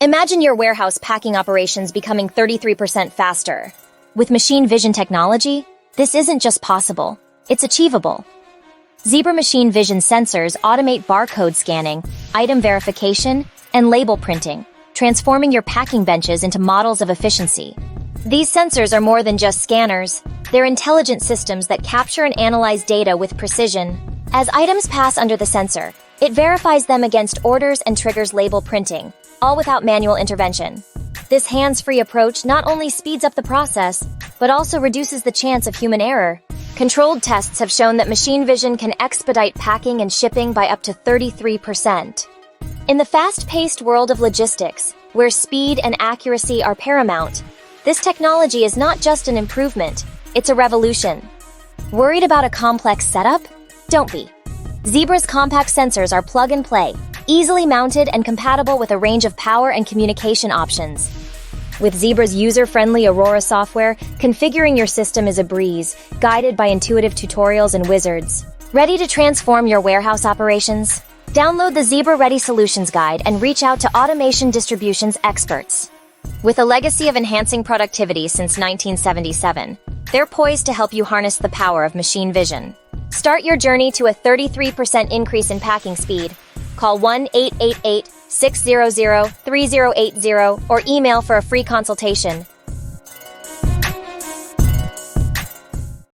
Imagine your warehouse packing operations becoming 33% faster. With machine vision technology, this isn't just possible, it's achievable. Zebra machine vision sensors automate barcode scanning, item verification, and label printing, transforming your packing benches into models of efficiency. These sensors are more than just scanners. They're intelligent systems that capture and analyze data with precision. As items pass under the sensor, it verifies them against orders and triggers label printing, all without manual intervention. This hands-free approach not only speeds up the process, but also reduces the chance of human error. Controlled tests have shown that machine vision can expedite packing and shipping by up to 33%. In the fast-paced world of logistics, where speed and accuracy are paramount, this technology is not just an improvement, it's a revolution. Worried about a complex setup? Don't be. Zebra's compact sensors are plug-and-play, easily mounted and compatible with a range of power and communication options. With Zebra's user-friendly Aurora software, configuring your system is a breeze, guided by intuitive tutorials and wizards. Ready to transform your warehouse operations? Download the Zebra Ready Solutions Guide and reach out to Automation Distribution's experts. With a legacy of enhancing productivity since 1977, they're poised to help you harness the power of machine vision. Start your journey to a 33% increase in packing speed. Call 1-888-600-3080 or email for a free consultation.